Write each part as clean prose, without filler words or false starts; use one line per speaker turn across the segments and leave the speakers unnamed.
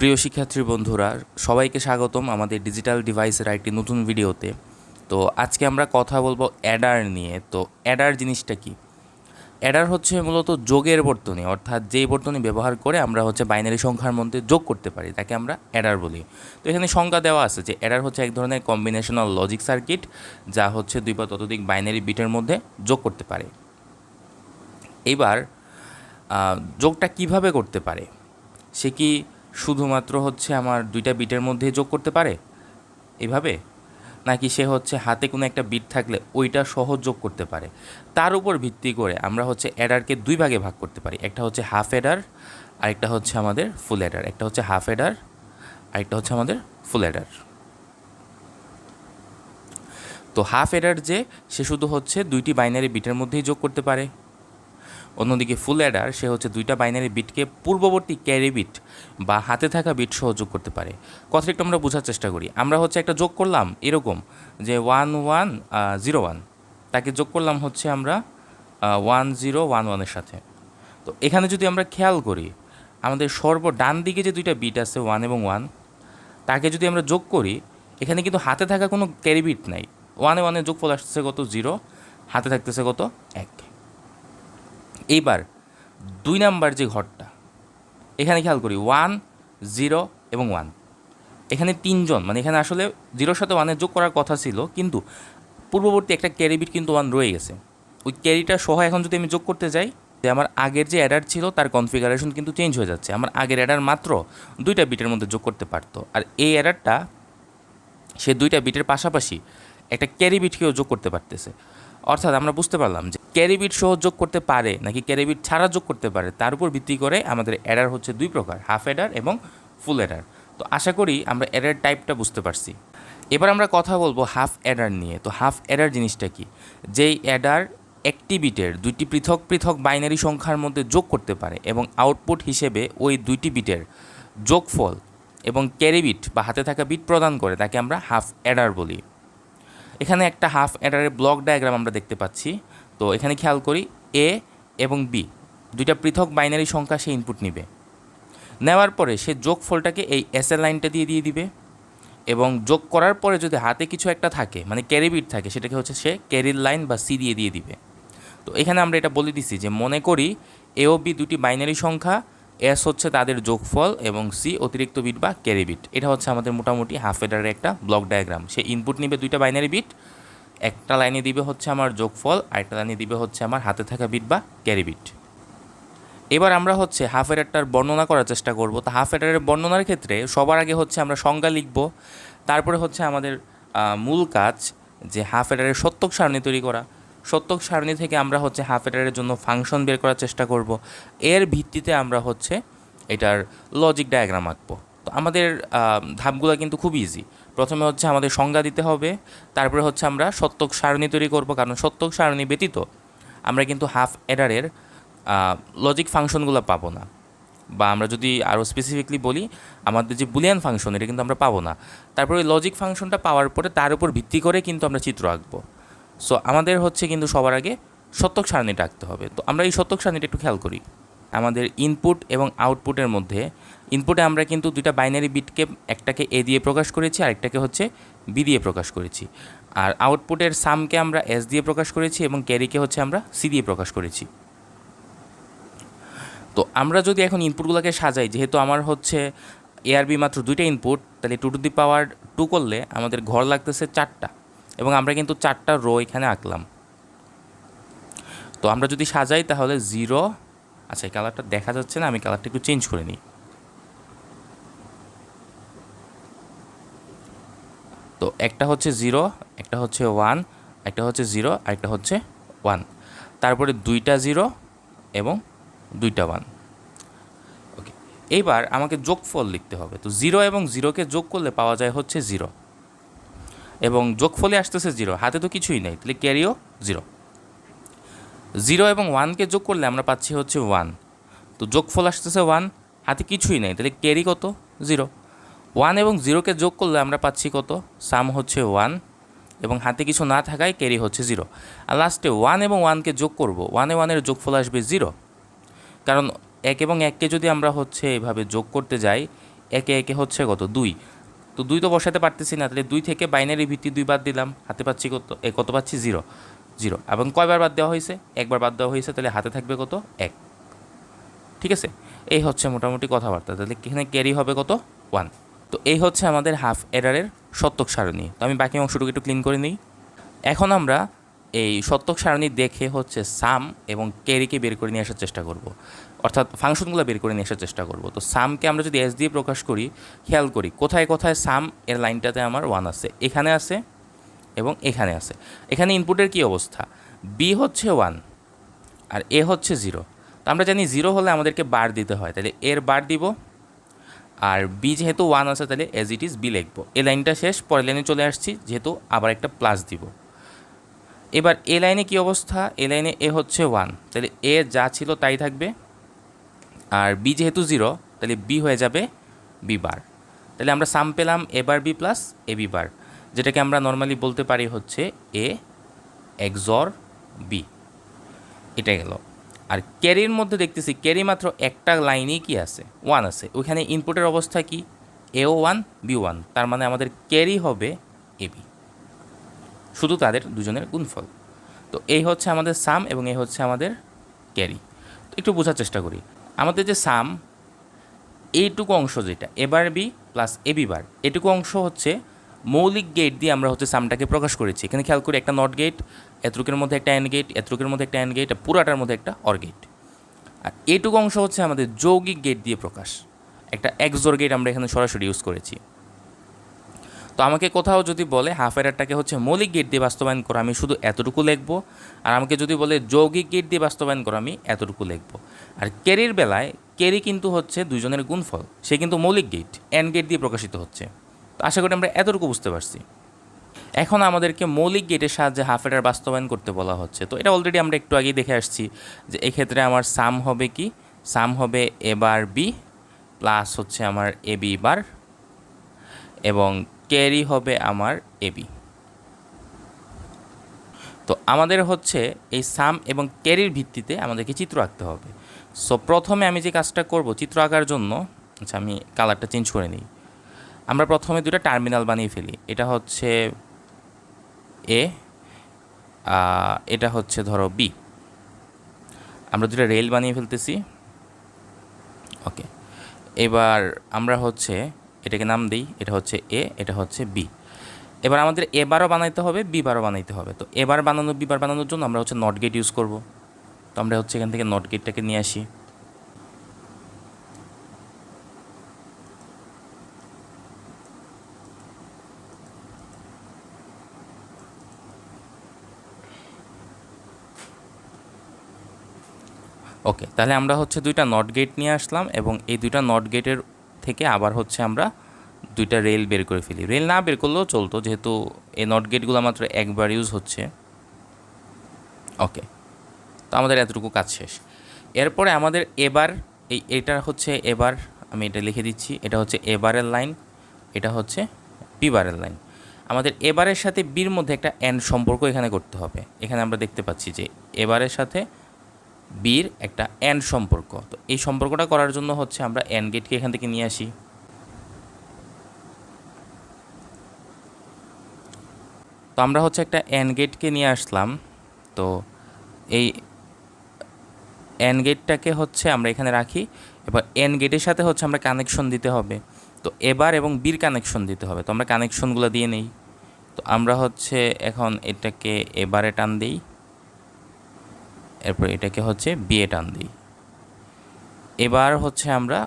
প্রিয় শিক্ষার্থী বন্ধুরা, সবাইকে স্বাগতম আমাদের ডিজিটাল ডিভাইসের একটি নতুন ভিডিওতে। তো আজকে আমরা কথা বলবো অ্যাডার নিয়ে। তো অ্যাডার জিনিসটা কি? অ্যাডার হচ্ছে মূলত যোগের বর্তনী, অর্থাৎ যেই বর্তনী ব্যবহার করে আমরা বাইনারি সংখ্যার মধ্যে যোগ করতে পারি তাকে আমরা অ্যাডার বলি। তো এখানে সংজ্ঞা দেওয়া আছে যে অ্যাডার হচ্ছে এক ধরনের কম্বিনেশনাল লজিক সার্কিট, যা দুই বা ততোধিক বাইনারি বিটের মধ্যে যোগ করতে পারে। এইবার যোগটা কিভাবে করতে পারে? সে কি শুধুমাত্র আমার দুইটা বিটের মধ্যে যোগ করতে পারে এইভাবে, নাকি সে হাতে কোনো একটা বিট থাকলে ওইটা সহজ যোগ করতে পারে? তার উপর ভিত্তি করে আমরা অ্যাডারকে দুই ভাগে ভাগ করতে পারি। একটা হাফ অ্যাডার, আরেকটা আমাদের ফুল অ্যাডার। একটা হাফ অ্যাডার, আরেকটা আমাদের ফুল অ্যাডার। তো হাফ অ্যাডার সে শুধু দুইটি বাইনারি বিটের মধ্যেই যোগ করতে পারে। অন্যদিকে ফুল অ্যাডার সে দুইটা বাইনারি বিটকে পূর্ববর্তী ক্যারি বিট বা হাতে থাকা বিট সহ যোগ করতে পারে। কথাটা একটু আমরা বোঝার চেষ্টা করি। আমরা একটা যোগ করলাম এরকম যে 1101, তাকে যোগ করলাম আমরা 1011-এর সাথে। তো এখানে যদি আমরা খেয়াল করি, আমাদের ডান দিকে যে দুইটা বিট আছে 1 এবং 1, তাকে যদি আমরা যোগ করি, এখানে কিন্তু হাতে থাকা কোনো ক্যারি বিট নাই। 1-এ যোগফল আসতেছে কত? 0, হাতে থাকতেছে কত? 1। এইবার দুই নাম্বার যে ঘরটা, এখানে খেয়াল করি 1, 0 এবং 1। এখানে তিনজন, মানে এখানে আসলে 0-র সাথে 1-এর যোগ করার কথা ছিল, কিন্তু পূর্ববর্তী একটা ক্যারি বিট কিন্তু 1 রয়ে গেছে। ওই ক্যারিটা সহ এখন যদি আমি যোগ করতে যাই, যে আমার আগের যে অ্যাডার ছিল তার কনফিগারেশন কিন্তু চেঞ্জ হয়ে যাচ্ছে। আমার আগের অ্যাডার মাত্র দুইটা বিটের মধ্যে যোগ করতে পারতো, আর এই অ্যাডারটা সে দুইটা বিটের পাশাপাশি একটা ক্যারি বিটকেও যোগ করতে পারতেছে। অর্থাৎ আমরা বুঝতে পারলাম যে ক্যারি বিট সহ যোগ করতে পারে নাকি ক্যারি বিট ছাড়া যোগ করতে পারে, তার উপর ভিত্তি করে আমাদের অ্যাডার দুই প্রকার, হাফ অ্যাডার এবং ফুল অ্যাডার। তো আশা করি আমরা অ্যাডার টাইপটা বুঝতে পারছি। এবার আমরা কথা বলবো হাফ অ্যাডার নিয়ে। তো হাফ অ্যাডার জিনিসটা কি? যেই অ্যাডার একটি বিটের দুইটি পৃথক পৃথক বাইনারি সংখ্যার মধ্যে যোগ করতে পারে এবং আউটপুট হিসেবে ওই দুইটি বিটের যোগফল এবং ক্যারি বিট বা হাতে থাকা বিট প্রদান করে, তাকে আমরা হাফ অ্যাডার বলি। এখানে একটা হাফ অ্যাডারের ব্লক ডায়াগ্রাম আমরা দেখতে পাচ্ছি। তো এখানে খেয়াল করি, এ এবং বি দুইটা পৃথক বাইনারি সংখ্যা সে ইনপুট নিবে। নেওয়ার পরে সে যোগফলটাকে এই এসএল লাইনটা দিয়ে দিবে, এবং যোগ করার পরে যদি হাতে কিছু একটা থাকে, মানে ক্যারি বিট থাকে, সেটাকে সে ক্যারির লাইন বা সি দিয়ে দিবে। তো এখানে আমরা এটা বলে দিছি যে মনে করি এ ও বি দুটি বাইনারি সংখ্যা, এস তাদের যোগফল এবং সি অতিরিক্ত বিট বা ক্যারি বিট। এটা আমাদের মোটামুটি হাফ অ্যাডারের একটা ব্লক ডায়াগ্রাম। সে ইনপুট নিবে দুইটা বাইনারি বিট, একটা লাইনে দিবে আমার যোগফল, আরেকটা লাইনে দিবে আমার হাতে থাকা বিট বা ক্যারি বিট। এবার আমরা হাফ অ্যাডারটার বর্ণনা করার চেষ্টা করব। তো হাফ অ্যাডারের বর্ণনার ক্ষেত্রে সবার আগে আমরা সংজ্ঞা লিখব, তারপরে আমাদের মূল কাজ যে হাফ অ্যাডারের সত্যক সারণী তৈরি করা। সত্যক সারণী থেকে আমরা হাফ অ্যাডারের জন্য ফাংশন বের করার চেষ্টা করব। এর ভিত্তিতে আমরা এটার লজিক ডায়াগ্রাম আঁকবো। তো আমাদের ধাপগুলো কিন্তু খুব ইজি। প্রথমে আমাদের সংজ্ঞা দিতে হবে, তারপরে আমরা সত্যক সারণী তৈরি করব, কারণ সত্যক সারণী ব্যতীত আমরা কিন্তু হাফ অ্যাডারের লজিক ফাংশনগুলো পাবো না। বা আমরা যদি আরও স্পেসিফিকলি বলি, আমাদের যে বুলিয়ান ফাংশন, এটা কিন্তু আমরা পাবো না। তারপরে ওই লজিক ফাংশনটা পাওয়ার পরে তার উপর ভিত্তি করে কিন্তু আমরা চিত্র আঁকবো। সো আমাদের কিন্তু সবার আগে সত্যক সারণীটা আঁকতে হবে। তো আমরা এই সত্যক সারণীটা একটু খেয়াল করি। আমাদের ইনপুট এবং আউটপুটের মধ্যে, ইনপুটে আমরা কিন্তু দুইটা বাইনারি বিটকে, একটাকে এ দিয়ে প্রকাশ করেছি, আরেকটাকে বি দিয়ে প্রকাশ করেছি। আর আউটপুটের সামকে আমরা এস দিয়ে প্রকাশ করেছি এবং ক্যারিকে আমরা সি দিয়ে প্রকাশ করেছি। তো আমরা যদি এখন ইনপুটগুলোকে সাজাই, যেহেতু আমার এ আর বি মাত্র দুইটা ইনপুট, তাহলে 2 করলে আমাদের ঘর লাগতেছে 4টা, এবং আমরা কিন্তু 4টা রো এখানে আঁকলাম। তো আমরা যদি সাজাই তাহলে 0, আচ্ছা এই কালারটা দেখা যাচ্ছে না, আমি কালারটা একটু চেঞ্জ করে নিই। তো একটা 0, একটা 1, একটা 0, আর একটা 1, তারপরে দুইটা 0 এবং দুইটা 1। ওকে, এইবার আমাকে যোগফল লিখতে হবে। তো 0 এবং 0কে যোগ করলে পাওয়া যায় 0, এবং যোগফলে আসতেছে 0, হাতে তো কিছুই নেই, তাহলে ক্যারিও 0। 0 এবং 1কে যোগ করলে আমরা পাচ্ছি 1, তো যোগফল আসতেছে 1, হাতে কিছুই নেই, তাহলে ক্যারি কত? 0। 1 এবং 0কে যোগ করলে আমরা পাচ্ছি কত? সাম 1, এবং হাতে কিছু না থাকায় ক্যারি 0। আর লাস্টে 1 এবং 1কে যোগ করব, 1 এ 1-এর যোগফল আসবে 0, কারণ 1 এবং 1কে যদি আমরা এভাবে যোগ করতে যাই, একে একে হচ্ছে কত 2, তো 2 তো বসাতে পারতেছি না, তাহলে 2 থেকে বাইনারি ভিত্তি 2 বাদ দিলাম, হাতে পাচ্ছি কত, কত পাচ্ছি 0, 0 এবং কয়বার বাদ দেওয়া হয়েছে, একবার বাদ দেওয়া হয়েছে, তাহলে হাতে থাকবে কত 1। ঠিক আছে, এই হচ্ছে মোটামুটি কথাবার্তা। তাহলে এখানে ক্যারি হবে কত 1। তো এই হচ্ছে আমাদের হাফ এডারের সত্যক সারণী। তো আমি বাকি অংশটুকু একটু ক্লিন করে নিই। এখন আমরা এই সত্যক সারণী দেখে হচ্ছে সাম এবং ক্যারিকে বের করে নিয়ে আসার চেষ্টা করব, অর্থাৎ ফাংশনগুলো বের করে নিয়ে আসার চেষ্টা করব। তো সামকে আমরা যদি এস দিয়ে প্রকাশ করি, খেয়াল করি কোথায় কোথায় সাম এর লাইনটাতে আমার 1 আছে, এখানে আছে এবং এখানে আছে। এখানে ইনপুটের কী অবস্থা, বি হচ্ছে 1 আর এ হচ্ছে 0। তো আমরা জানি 0 হলে আমাদেরকে বার দিতে হয়, তাহলে এর বার দিব, আর বি যেহেতু 1 আছে তাহলে এজ ইট ইজ বি লিখবো। এই লাইনটা শেষ, পরের লাইনে চলে আসছি, যেহেতু আবার একটা প্লাস দিব। এবার এ লাইনে কী অবস্থা, এ লাইনে এ হচ্ছে 1, তাহলে এ যা ছিল তাই থাকবে, আর বি যেহেতু 0 তাহলে বি হয়ে যাবে বি বার। তাহলে আমরা সাম পেলাম এ বার বি প্লাস এ বি বার, যেটাকে আমরা নর্মালি বলতে পারি হচ্ছে এ এক্সর বি। এটা গেল। আর ক্যারির মধ্যে দেখতেছি ক্যারি মাত্র একটা লাইনেই কি আছে 1 আছে, ওইখানে ইনপুটের অবস্থা কি এও 1 বি 1, তার মানে আমাদের ক্যারি হবে এ বি, শুধু তাদের দুজনের গুণফল। তো এই হচ্ছে আমাদের সাম এবং এই হচ্ছে আমাদের ক্যারি। তো একটু বোঝার চেষ্টা করি, আমাদের যে সাম এইটুকু অংশ যেটা এবার বি প্লাস এ বি বার, এটুকু অংশ হচ্ছে মৌলিক গেট দিয়ে আমরা হচ্ছে সামটাকে প্রকাশ করেছি। এখানে খেয়াল করি একটা নট গেট, এতটুকের মধ্যে একটা অ্যান্ড গেট, এতটুকের মধ্যে একটা অ্যান্ড গেট, পুরাটার মধ্যে একটা অর গেট। আর এইটুকু অংশ হচ্ছে আমাদের যৌগিক গেট দিয়ে প্রকাশ, একটা এক্সর গেট আমরা এখানে সরাসরি ইউজ করেছি। তো আমাকে কোথাও যদি বলে হাফ এডারটাকে হচ্ছে মৌলিক গেট দিয়ে বাস্তবায়ন করো, আমি শুধু এতটুকু লিখবো। আর আমাকে যদি বলে যৌগিক গেট দিয়ে বাস্তবায়ন করো, আমি এতটুকু লিখবো। আর ক্যারির বেলায় ক্যারি কিন্তু হচ্ছে দুজনের গুণফল, সে কিন্তু মৌলিক গেট অ্যান্ড গেট দিয়ে প্রকাশিত হচ্ছে। তো আশা করি আমরা এতটুকু বুঝতে পারছি। এখন আমাদেরকে মৌলিক গেটের সাহায্যে হাফ এডার বাস্তবায়ন করতে বলা হচ্ছে। তো এটা অলরেডি আমরা একটু আগেই দেখে আসছি যে এক্ষেত্রে আমার সাম হবে কি, সাম হবে এ বার বি প্লাস হচ্ছে আমার এ বি বার, এবং ক্যারি হবে আমার এ বি। তো আমাদের হচ্ছে এই সাম এবং ক্যারির ভিত্তিতে আমাদেরকে চিত্র আঁকতে হবে। সো প্রথমে আমি যে কাজটা করব চিত্র আঁকার জন্য, আচ্ছা আমি কালারটা চেঞ্জ করে নিই। আমরা প্রথমে দুটো টার্মিনাল বানিয়ে ফেলি, এটা হচ্ছে এ, এটা হচ্ছে ধরো বি। আমরা দুটো রেল বানিয়ে ফেলতেছি। ওকে, এবার আমরা হচ্ছে এটাকে নাম দিই, এটা হচ্ছে এ, এটা হচ্ছে বি। এবার আমাদের এ বারও বানাইতে হবে, বি বারও বানাইতে হবে। তো এবার বানানো বি বার বানানোর জন্য আমরা হচ্ছে নট গেট ইউজ করব। তো আমরা হচ্ছে এখান থেকে নট গেটটাকে নিয়ে আসি। ওকে, তাহলে আমরা হচ্ছে দুইটা নট গেট নিয়ে আসলাম এবং এই দুইটা নট গেটের থেকে আবার হচ্ছে আমরা দুইটা রেল বের করে ফেলি। রেল না বের করলেও চলতো, যেহেতু এই নট গেটগুলো মাত্র একবার ইউজ হচ্ছে। ওকে, তো আমাদের এতটুকু কাজ শেষ। এরপরে আমাদের এবার এটা হচ্ছে এবার, আমি এটা লিখে দিচ্ছি, এটা হচ্ছে এবারের লাইন, এটা হচ্ছে বি বারের লাইন। আমাদের এবারের সাথে বির মধ্যে একটা অ্যান্ড সম্পর্ক এখানে করতে হবে। এখানে আমরা দেখতে পাচ্ছি যে এবারের সাথে বির একটা অ্যান্ড সম্পর্ক। তো এই সম্পর্কটা করার জন্য হচ্ছে আমরা অ্যান্ড গেটকে এখান থেকে নিয়ে আসি। তো আমরা হচ্ছে একটা অ্যান্ড গেটকে নিয়ে আসলাম। তো এই অ্যান্ড গেটটাকে হচ্ছে আমরা এখানে রাখি। এবার অ্যান্ড গেটের সাথে হচ্ছে আমরা কানেকশন দিতে হবে। তো এবার এবং বির কানেকশন দিতে হবে। তো আমরা কানেকশনগুলো দিয়ে নেই। তো আমরা হচ্ছে এখন এটাকে এবারে টান দিই, এরপর এটাকে হচ্ছে বিয়ে টান দিই। এবার হচ্ছে আমরা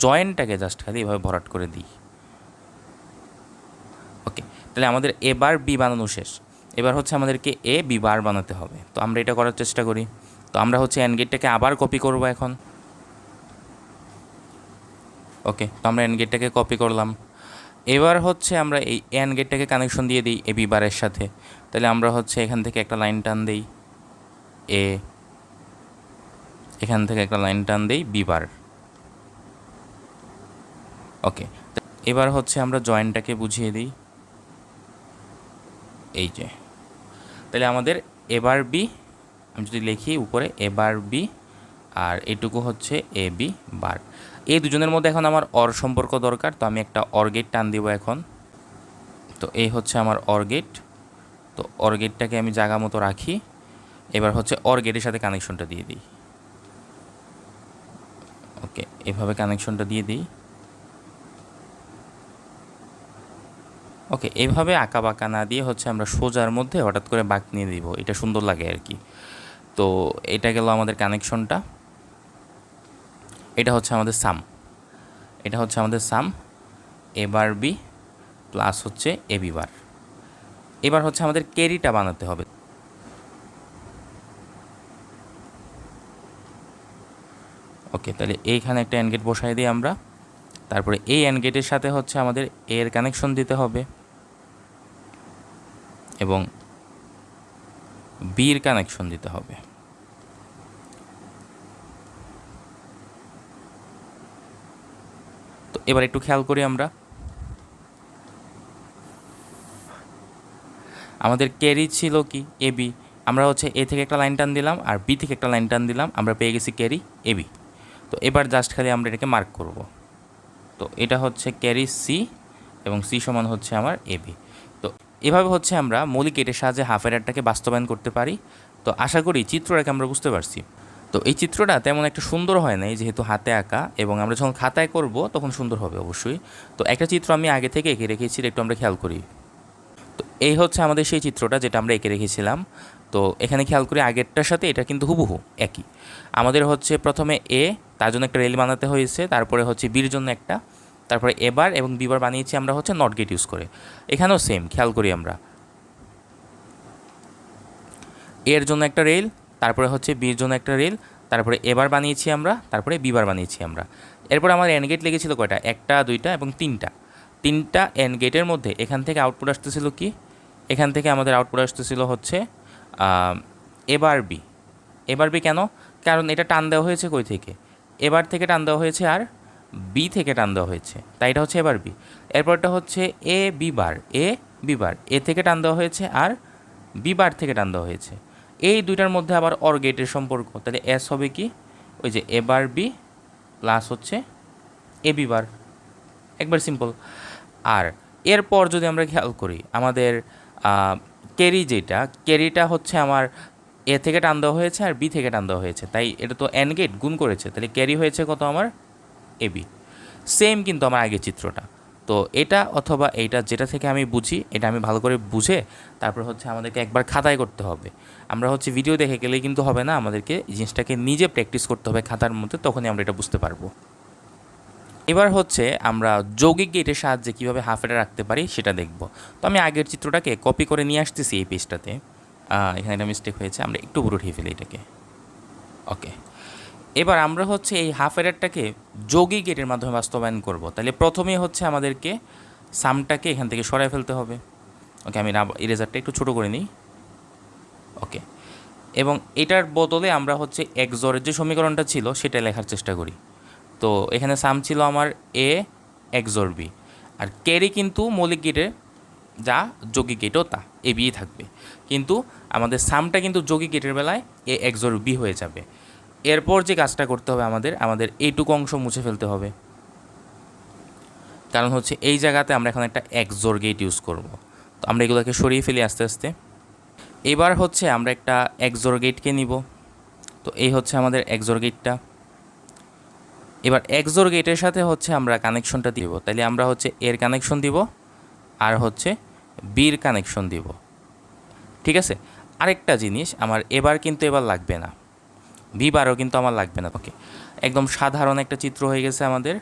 জয়েন্টটাকে জাস্ট খালি এভাবে ভরাট করে দিই। ওকে, তাহলে আমাদের এবার বি বানানো শেষ। এবার হচ্ছে আমাদেরকে এ বি বার বানাতে হবে। তো আমরা এটা করার চেষ্টা করি। তো আমরা হচ্ছে অ্যান্ড গেটটাকে আবার কপি করব এখন। ওকে, তো আমরা অ্যান্ড গেটটাকে কপি করলাম। এবার হচ্ছে আমরা এই অ্যান্ড গেটটাকে কানেকশন দিয়ে দিই এ বি বারের সাথে। তাহলে আমরা হচ্ছে এখান থেকে একটা লাইন টান দিই এ, এখান থেকে একটা লাইন টান দিই বি বার। ওকে, এবার হচ্ছে আমরা জয়েন্টটাকে বুঝিয়ে দিই, এই যে। তাহলে আমাদের এবার বি, আমি যদি লিখি উপরে এবার বি আর এটুকু হচ্ছে এ বি বার। এই দুজনের মধ্যে এখন আমার অর সম্পর্ক দরকার, তো আমি একটা অর গেট টান দিব এখন। তো এই হচ্ছে আমার অর গেট। তো অর গেটটাকে আমি জায়গা মতো রাখি। এবার হচ্ছে অর গেটের সাথে কানেকশনটা দিয়ে দিই। ওকে, এভাবে কানেকশনটা দিয়ে দিই। ওকে, এইভাবে আঁকা বাঁকা না দিয়ে হচ্ছে আমরা সোজার মধ্যে হঠাৎ করে বাঁক নিয়ে দিব, এটা সুন্দর লাগে আর কি। তো এটা গেল আমাদের কানেকশনটা। এটা হচ্ছে আমাদের সাম, এটা হচ্ছে আমাদের সাম এ বার বি প্লাস হচ্ছে এ বি বার। এবার হচ্ছে আমাদের ক্যারিটা বানাতে হবে। ওকে, তাহলে এইখানে একটা অ্যান্ড গেট বসাই দিই আমরা। তারপরে এই অ্যান্ড গেটের সাথে হচ্ছে আমাদের এর কানেকশন দিতে হবে এবং বির কানেকশন দিতে হবে। তো এবার একটু খেয়াল করি আমরা, আমাদের ক্যারি ছিল কি এ বি, আমরা হচ্ছে এ থেকে একটা লাইন টান দিলাম আর বি থেকে একটা লাইন টান দিলাম, আমরা পেয়ে গেছি ক্যারি এ বি। তো এবার জাস্ট খালি আমরা এটাকে মার্ক করব। তো এটা হচ্ছে ক্যারি সি এবং সি সমান হচ্ছে আমার এ বি। তো এভাবে হচ্ছে আমরা মৌলিক গেটের সাহায্যে হাফ অ্যাডারটাকে বাস্তবায়ন করতে পারি। তো আশা করি চিত্রটাকে আমরা বুঝতে পারছি। তো এই চিত্রটা তেমন একটা সুন্দর হয় নাই, যেহেতু হাতে আঁকা, এবং আমরা যখন খাতায় করব তখন সুন্দর হবে অবশ্যই। তো একটা চিত্র আমি আগে থেকে এঁকে রেখেছি, একটু আমরা খেয়াল করি। তো এই হচ্ছে আমাদের সেই চিত্রটা যেটা আমরা এঁকে রেখেছিলাম। তো এখানে খেয়াল করি আগেরটার সাথে এটা কিন্তু হুবহু একই। আমাদের হচ্ছে প্রথমে এ, তার জন্য একটা রেল বানাতে হয়েছে, তারপরে হচ্ছে বির জন্য একটা, তারপরে এবার এবং বিবার বানিয়েছি আমরা হচ্ছে নট গেট ইউজ করে। এখানেও সেম, খেয়াল করি আমরা এর জন্য একটা রেল, তারপরে হচ্ছে বির জন্য একটা রেল, তারপরে এবার বানিয়েছি আমরা, তারপরে বিবার বানিয়েছি আমরা। এরপর আমার এন্ড গেট লেগেছিল কয়টা, একটা দুইটা এবং তিনটা। তিনটা এন্ড গেটের মধ্যে এখান থেকে আউটপুট আসতেছিল কি, এখান থেকে আমাদের আউটপুট আসতেছিল হচ্ছে এবার বি। এবার বি কেন, কারণ এটা টান দেওয়া হয়েছে কই থেকে, এবার থেকে টান দেওয়া হয়েছে আর বি থেকে টান দেওয়া হয়েছে, তাই এটা হচ্ছে এবার বি। এরপরটা হচ্ছে এ বি বার, এ বি বার, এ থেকে টান দেওয়া হয়েছে আর বি বার থেকে টান দেওয়া হয়েছে। এই দুইটার মধ্যে আবার অর গেটের সম্পর্ক, তাহলে এস হবে কি, ওই যে এবার বি প্লাস হচ্ছে এ বি বার, একবার সিম্পল। আর এরপর যদি আমরা খেয়াল করি আমাদের ক্যারি, যেটা ক্যারিটা হচ্ছে আমার এ থেকে টান দেওয়া হয়েছে আর বি থেকে টান দেওয়া হয়েছে, তাই এটা তো এন গেট গুণ করেছে, তাহলে ক্যারি হয়েছে কত আমার এ বি। সেম কিন্তু আমার আগের চিত্রটা। তো এটা অথবা এইটা যেটা থেকে আমি বুঝি, এটা আমি ভালো করে বুঝে তারপর হচ্ছে আমাদেরকে একবার খাতায় করতে হবে। আমরা হচ্ছে ভিডিও দেখে গেলেই কিন্তু হবে না, আমাদেরকে এই জিনিসটাকে নিজে প্র্যাকটিস করতে হবে খাতার মধ্যে, তখনই আমরা এটা বুঝতে পারবো। এবার হচ্ছে আমরা যৌগিক গেটের সাহায্যে কীভাবে হাফ এটা রাখতে পারি সেটা দেখব। তো আমি আগের চিত্রটাকে কপি করে নিয়ে আসতেছি এই পেজটাতে। এখানে একটা মিস্টেক হয়েছে, আমরা একটু উপরে উঠিয়ে ফেলি এটাকে। ওকে, এবার আমরা হচ্ছে এই হাফ এরারটাকে যৌগিক গেটের মাধ্যমে বাস্তবায়ন করব। তাহলে প্রথমেই হচ্ছে আমাদেরকে সামটাকে এখান থেকে সরাই ফেলতে হবে। ওকে, আমি ইরেজারটা একটু ছোটো করে নিই। ওকে, এবং এটার বদলে আমরা হচ্ছে এক্সরের যে সমীকরণটা ছিল সেটা লেখার চেষ্টা করি। তো এখানে সাম ছিল আমার এ এক্সর বি, আর ক্যারি কিন্তু মৌলিক গেটে যা যৌগিক গেটও তা এ বিই থাকবে, কিন্তু আমাদের সামটা কিন্তু যৌগিক গেটের বেলায় এ এক্সর বি হয়ে যাবে। এরপর যে কাজটা করতে হবে আমাদের এইটুকু অংশ মুছে ফেলতে হবে, কারণ হচ্ছে এই জায়গাতে আমরা এখন একটা এক্সর গেট ইউজ করব। তো আমরা এগুলোকে সরিয়ে ফেলি আস্তে আস্তে। এবার হচ্ছে আমরা একটা এক্সর গেটকে নিব। তো এই হচ্ছে আমাদের এক্সর গেটটা। এবার এক্সর গেটের সাথে হচ্ছে আমরা কানেকশনটা দিব, তাইলে আমরা হচ্ছে এর কানেকশন দিব আর হচ্ছে বির কানেকশন দিব। ঠিক আছে, আরেকটা জিনিস, আমার এবার কিন্তু এবার লাগবে না, বি বারও কিন্তু আমার লাগবে না। ওকে, একদম সাধারণ একটা চিত্র হয়ে গেছে আমাদের।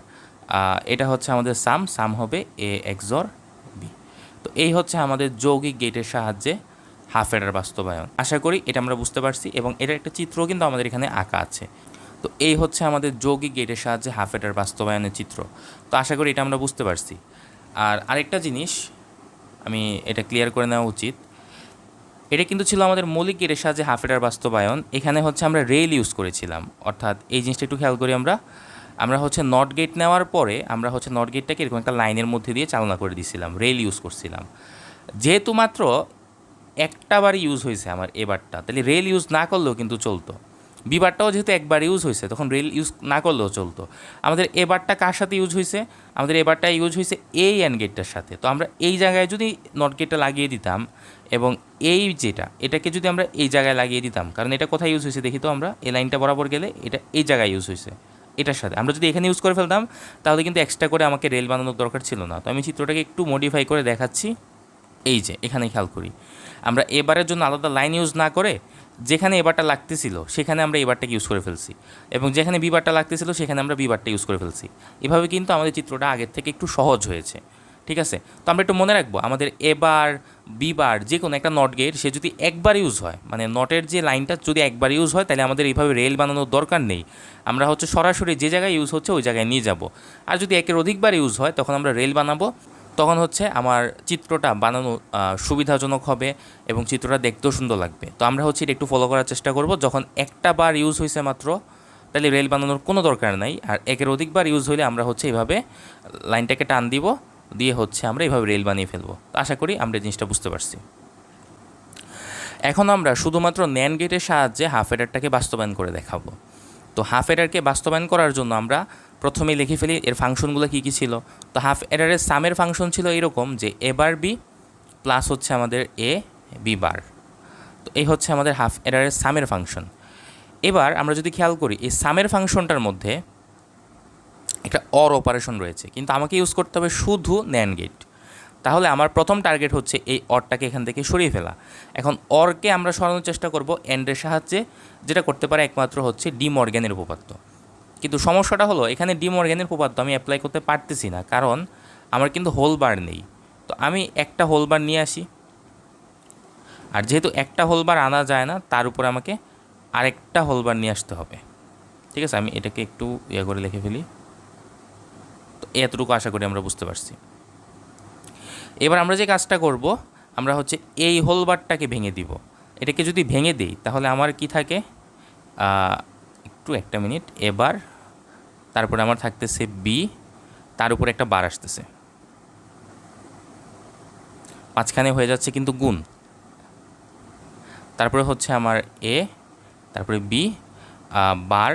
এটা হচ্ছে আমাদের সাম হবে এ এক্সর বি। তো এই হচ্ছে আমাদের যৌগিক গেটের সাহায্যে হাফ অ্যাডার বাস্তবায়ন। আশা করি এটা আমরা বুঝতে পারছি, এবং এটার একটা চিত্র কিন্তু আমাদের এখানে আঁকা আছে। তো এই হচ্ছে আমাদের যৌগিক গেটের সাহায্যে হাফ অ্যাডার বাস্তবায়নের চিত্র। তো আশা করি এটা আমরা বুঝতে পারছি। আর আরেকটা জিনিস আমি এটা ক্লিয়ার করে নেওয়া উচিত, এটা কিন্তু ছিল আমাদের মৌলিক গেটের সাহায্যে হাফ অ্যাডার বাস্তবায়ন। এখানে হচ্ছে আমরা রেল ইউজ করেছিলাম, অর্থাৎ এই জিনিসটা একটু খেয়াল করি আমরা হচ্ছে নট গেট নেওয়ার পরে আমরা হচ্ছে নট গেটটাকে এরকম একটা লাইনের মধ্যে দিয়ে চালনা করে দিয়েছিলাম, রেল ইউজ করছিলাম। যেহেতু মাত্র একটা বার ইউজ হয়েছে আমার এবারটা, তাহলে রেল ইউজ না করলেও কিন্তু চলতো। বি বারটাও যেহেতু একবার ইউজ হয়েছে তখন রেল ইউজ না করলেও চলতো। আমাদের এ বারটা কার সাথে ইউজ হয়েছে? আমাদের এ বারটা ইউজ হয়েছে এই অ্যান্ড গেটটার সাথে। তো আমরা এই জায়গায় যদি নট গেটটা লাগিয়ে দিতাম এবং এই যেটা এটাকে যদি আমরা এই জায়গায় লাগিয়ে দিতাম, কারণ এটা কোথায় ইউজ হয়েছে দেখি তো, আমরা এই লাইনটা বরাবর গেলে এটা এই জায়গায় ইউজ হয়েছে এটার সাথে। আমরা যদি এখানে ইউজ করে ফেলতাম তাহলে কিন্তু এক্সট্রা করে আমাকে রেল বানানোর দরকার ছিল না। তো আমি চিত্রটাকে একটু মডিফাই করে দেখাচ্ছি। এই যে এখানে খেয়াল করি, আমরা এবারের জন্য আলাদা লাইন ইউজ না করে যেখানে এবারটা লাগতেছিল সেখানে আমরা এবারটাকে ইউজ করে ফেলছি, এবং যেখানে বিবারটা লাগতেছিল সেখানে আমরা বিবারটা ইউজ করে ফেলছি। এভাবে কিন্তু আমাদের চিত্রটা আগের থেকে একটু সহজ হয়েছে। ঠিক আছে, তো আমরা একটু মনে রাখবো আমাদের এবার বিবার যে কোনো একটা নট গেট সে যদি একবার ইউজ হয়, মানে নটের যে লাইনটা যদি একবার ইউজ হয়, তাহলে আমাদের এইভাবে রেল বানানোর দরকার নেই। আমরা হচ্ছে সরাসরি যে জায়গায় ইউজ হচ্ছে ওই জায়গায় নিয়ে যাব। আর যদি একের অধিকবার ইউজ হয় তখন আমরা রেল বানাবো, তখন হচ্ছে আমার চিত্রটা বানানো সুবিধাজনক হবে এবং চিত্রটা দেখতেও সুন্দর লাগবে। তো আমরা হচ্ছে এটা একটু ফলো করার চেষ্টা করব। যখন একটা বার ইউজ হয়েছে মাত্র, তাহলে রেল বানানোর কোনো দরকার নাই। আর একের অধিকবার ইউজ হলে আমরা হচ্ছে এইভাবে লাইনটাকে টান দিব, দিয়ে হচ্ছে আমরা এইভাবে রেল বানিয়ে ফেলবো। তো আশা করি আমরা জিনিসটা বুঝতে পারছি। এখন আমরা শুধুমাত্র ন্যান্ড গেটের সাহায্যে হাফ এডারটাকে বাস্তবায়ন করে দেখাবো। তো হাফ এডারকে বাস্তবায়ন করার জন্য আমরা প্রথমেই লিখে ফেলি এর ফাংশনগুলো কী কী ছিল। তো হাফ এডারের সামের ফাংশন ছিল এরকম যে এ বার বি প্লাস হচ্ছে আমাদের এ বি বার। তো এই হচ্ছে আমাদের হাফ এডারের সামের ফাংশন। এবার আমরা যদি খেয়াল করি এই সামের ফাংশনটার মধ্যে একটা অর অপারেশন রয়েছে, কিন্তু আমাকে ইউজ করতে হবে শুধু ন্যান্ড গেট। তাহলে আমার প্রথম টার্গেট হচ্ছে এই অরটাকে এখান থেকে সরিয়ে ফেলা। এখন অরকে আমরা সরানোর চেষ্টা করব এন্ডের সাহায্যে, যেটা করতে পারে একমাত্র হচ্ছে ডি মর্গ্যানের উপপাদ্য। কিন্তু সমস্যাটা হলো এখানে ডি মর্গ্যানের উপপাদ্য আমি অ্যাপ্লাই করতে পারতেছি না, কারণ আমার কিন্তু হোল বার নেই। তো আমি একটা হোল বার নিয়ে আসি, আর যেহেতু একটা হোল বার আনা যায় না তার উপরে আমাকে আরেকটা হোল বার নিয়ে আসতে হবে। ঠিক আছে, আমি এটাকে একটু করে লিখে ফেলি। তো এতটুকু আশা করি আমরা বুঝতে পারছি। এবার আমরা যে কাজটা করব, আমরা হচ্ছে এই হোল বারটাকে ভেঙে দিব। এটাকে যদি ভেঙে দিই তাহলে আমার কি থাকে, একটু একটা মিনিট, এবার তারপরে আমার থাকতেছে বি, তার উপরে একটা বার আসতেছে, মাঝখানে হয়ে যাচ্ছে কিন্তু গুণ, তারপরে হচ্ছে আমার এ, তারপরে বি বার,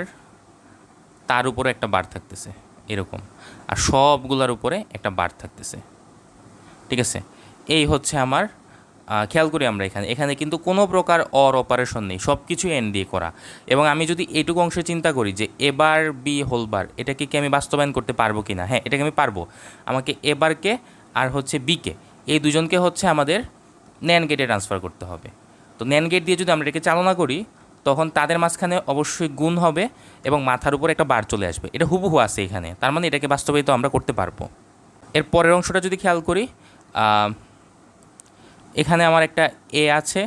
তার উপরে একটা বার থাকতেছে এরকম, আর সবগুলোর উপরে একটা বার থাকতেছে। ঠিক আছে, এই হচ্ছে আমার খেয়াল করি আমরা এখানে কিন্তু কোনো প্রকার অর অপারেশন নেই, সব কিছু এন দিয়ে করা। এবং আমি যদি এইটুকু অংশে চিন্তা করি যে এবার বি হোল বার, এটাকে কি আমি বাস্তবায়ন করতে পারবো কি না? হ্যাঁ, এটাকে আমি পারবো। আমাকে এবারকে আর হচ্ছে বিকে, এই দুজনকে হচ্ছে আমাদের ন্যান্ড গেটে ট্রান্সফার করতে হবে। তো ন্যান্ড গেট দিয়ে যদি আমরা এটাকে চালনা করি তখন তাদের মাঝখানে অবশ্যই গুণ হবে এবং মাথার উপর একটা বার চলে আসবে। এটা হুবহু আছে এখানে, তার মানে এটাকে বাস্তবায়িত আমরা করতে পারবো। এর পরের অংশটা যদি খেয়াল করি, এখানে আমার একটা এ আছে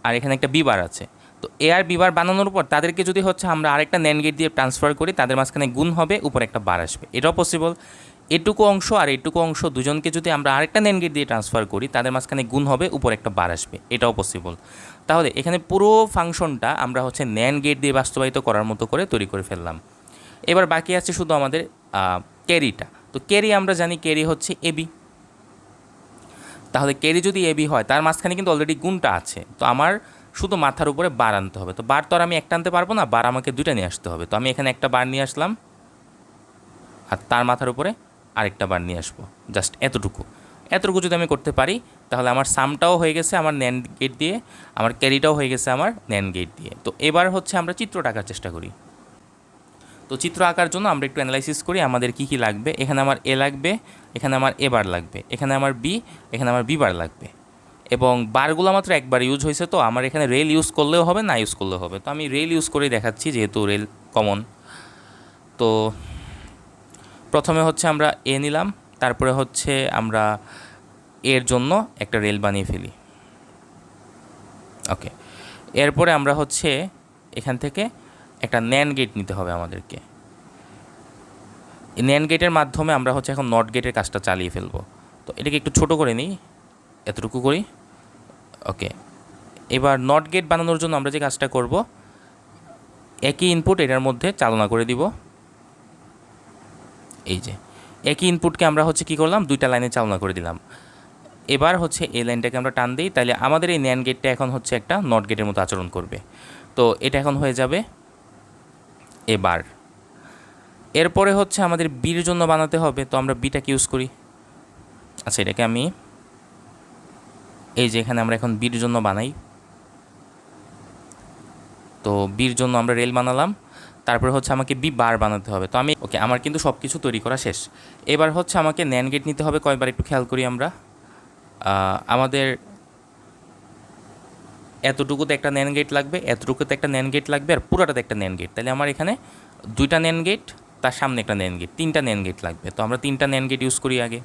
আর এখানে একটা বি বার আছে। তো এ আর বি বার বানানোর পর তাদেরকে যদি হচ্ছে আমরা আরেকটা ন্যান্ড গেট দিয়ে ট্রান্সফার করি, তাদের মাঝখানে গুণ হবে, উপর একটা বার আসবে, এটাও পসিবল। এটুকু অংশ আর এটুকু অংশ দুজনকে যদি আমরা আরেকটা ন্যান্ড গেট দিয়ে ট্রান্সফার করি, তাদের মাঝখানে গুণ হবে, উপর একটা বার আসবে, এটাও পসিবল। তাহলে এখানে পুরো ফাংশনটা আমরা হচ্ছে ন্যান্ড গেট দিয়ে বাস্তবায়িত করার মতো করে তৈরি করে ফেললাম। এবার বাকি আছে শুধু আমাদের ক্যারিটা। তো ক্যারি আমরা জানি ক্যারি হচ্ছে এবি। তাহলে ক্যারি যদি এবি হয় তার মাঝখানে কিন্তু অলরেডি গুণটা আছে, তো আমার শুধু মাথার উপরে বার আনতে হবে। তো বার তো আর আমি একটা আনতে পারবো না, বার আমাকে দুইটা নিয়ে আসতে হবে। তো আমি এখানে একটা বার নিয়ে আসলাম আর তার মাথার উপরে আরেকটা বার নিয়ে আসবো, জাস্ট এতটুকু যদি আমি করতে পারি তাহলে আমার সামটাও হয়ে গেছে আমার ন্যান্ড গেট দিয়ে, আমার ক্যারিটাও হয়ে গেছে আমার ন্যান্ড গেট দিয়ে। তো এবার হচ্ছে আমরা চিত্রটা আঁকার চেষ্টা করি। তো চিত্র আঁকার জন্য আমরা একটু অ্যানালাইসিস করি আমাদের কী কী লাগবে। এখানে আমার এ লাগবে, এখানে আমার এ বার লাগবে, এখানে আমার বি, এখানে আমার বি বার লাগবে, এবং বারগুলো মাত্র একবার ইউজ হয়েছে। তো আমার এখানে রেল ইউজ করলেও হবে, না ইউজ করলেও হবে। তো আমি রেল ইউজ করেই দেখাচ্ছি যেহেতু রেল কমন। তো প্রথমে হচ্ছে আমরা এ নিলাম, তারপরে হচ্ছে আমরা এর জন্য একটা রেল বানিয়ে ফেলি। ওকে, এরপরে আমরা হচ্ছে এখান থেকে একটা ন্যান্ড গেট নিতে হবে আমাদেরকে। এই ন্যান্ড গেটের মাধ্যমে আমরা হচ্ছে এখন নট গেটের কাজটা চালিয়ে ফেলবো। তো এটাকে একটু ছোটো করে নিই, এতটুকু করি। ওকে, এবার নট গেট বানানোর জন্য আমরা যে কাজটা করব, একই ইনপুট এটার মধ্যে চালনা করে দিব। এই যে একই ইনপুটকে আমরা হচ্ছে কী করলাম, দুইটা লাইনে চালনা করে দিলাম। এবার হচ্ছে এই লাইনটাকে আমরা টান দিই, তাহলে আমাদের এই ন্যান্ড গেটটা এখন হচ্ছে একটা নট গেটের মতো আচরণ করবে। তো এটা এখন হয়ে যাবে এ বার। এরপরে হচ্ছে আমাদের বির জন্য বানাতে হবে, তো আমরা বিটাকে ইউজ করি। আচ্ছা, এটাকে আমি এই যে এখানে আমরা এখন বির জন্য বানাই, তো বির জন্য আমরা রেল বানালাম। তারপরে হচ্ছে আমাকে বি বার বানাতে হবে। তো আমি ওকে, আমার কিন্তু সব কিছু তৈরি করা শেষ। এবার হচ্ছে আমাকে ন্যান গেট নিতে হবে কয়বার একটু খেয়াল করি আমরা। আমাদের এতটুকুতে একটা ন্যান গেট লাগবে, এতটুকুতে একটা ন্যান গেট লাগবে, আর পুরাটাতে একটা ন্যান গেট। তাহলে আমার এখানে দুইটা ন্যান গেট, তার সামনে একটা ন্যান গেট, তিনটা ন্যান গেট লাগবে। তো আমরা তিনটা ন্যান গেট ইউজ করি আগে।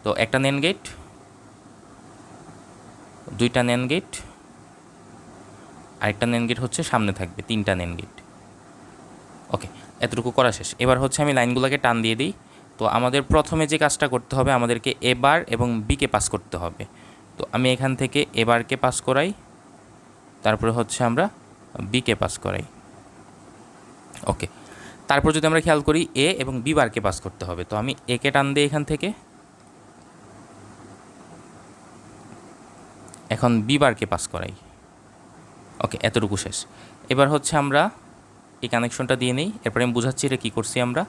তো একটা ন্যান গেট, দুইটা ন্যান গেট, আরেকটা ন্যান গেট হচ্ছে সামনে থাকবে, তিনটা ন্যান গেট। ওকে, এতটুকু করা শেষ। এবার হচ্ছে আমি লাইনগুলোকে টান দিয়ে দিই। তো আমাদের প্রথমে যে কাজটা করতে হবে, আমাদেরকে এ বার এবং বিকে পাস করতে হবে। তো আমি এখান থেকে এ বারকে পাস করাই, তারপরে হচ্ছে আমরা বিকে পাস করাই। ওকে, তারপর যদি আমরা খেয়াল করি এ এবং বি বারকে পাস করতে হবে। তো আমি একে টান দিই এখান থেকে, এখন বি বারকে পাস করাই। ওকে, এতটুকু শেষ। এবার হচ্ছে আমরা এই কানেকশনটা দিয়ে নিই, এরপরে আমি বুঝাচ্ছি এটা কী করছি আমরা।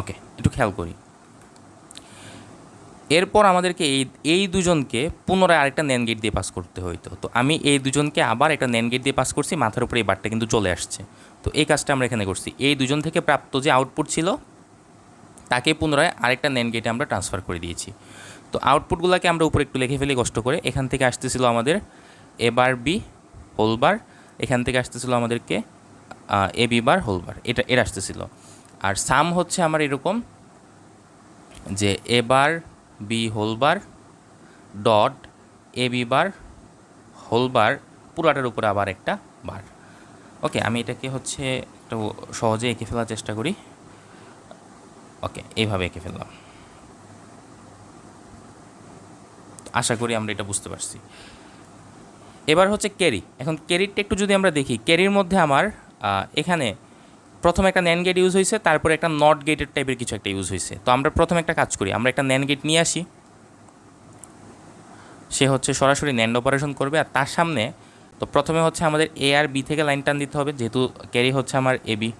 ওকে, একটু খেয়াল করি। এরপর আমাদেরকে এই দুজনকে পুনরায় আরেকটা ন্যান গেট দিয়ে পাস করতে হইতো। তো আমি এই দুজনকে আবার একটা ন্যান গেট দিয়ে পাস করছি, মাথার উপরে এই বারটা কিন্তু চলে আসছে। তো এই কাজটা আমরা এখানে করছি। এই দুজন থেকে প্রাপ্ত যে আউটপুট ছিল তাকে পুনরায় আরেকটা ন্যান গেটে আমরা ট্রান্সফার করে দিয়েছি। তো আউটপুটগুলোকে আমরা উপরে একটু লিখে ফেলি কষ্ট করে। এখান থেকে আসতেছিল আমাদের এ বার বি হোল বার, এখান থেকে আসতেছিল আমাদেরকে এ বি বার হোল বার, এটা আসতেছিল। আর সাম হচ্ছে আমার এরকম যে A bar B whole bar dot A B bar whole bar, পুরাটার উপরে আবার একটা বার। ওকে, আমি এটাকে হচ্ছে একটু সহজে এঁকে ফেলার চেষ্টা করি। ওকে, এইভাবে এঁকে ফেললাম। আশা করি আমরা এটা বুঝতে পারছি। এবার হচ্ছে ক্যারি। এখন ক্যারিরটা একটু যদি আমরা দেখি, ক্যারির মধ্যে আমার এখানে প্রথমে একটা ন্যান গেট ইউজ হয়েছে, তারপরে একটা নট গেটের টাইপের কিছু একটা ইউজ হয়েছে। তো আমরা প্রথমে একটা কাজ করি, আমরা একটা ন্যান গেট নিয়ে আসি, সে হচ্ছে সরাসরি ন্যান্ড অপারেশন করবে। আর তার সামনে তো প্রথমে হচ্ছে আমাদের এ আর বি থেকে লাইন টান দিতে হবে, যেহেতু ক্যারি হচ্ছে আমার এ বি।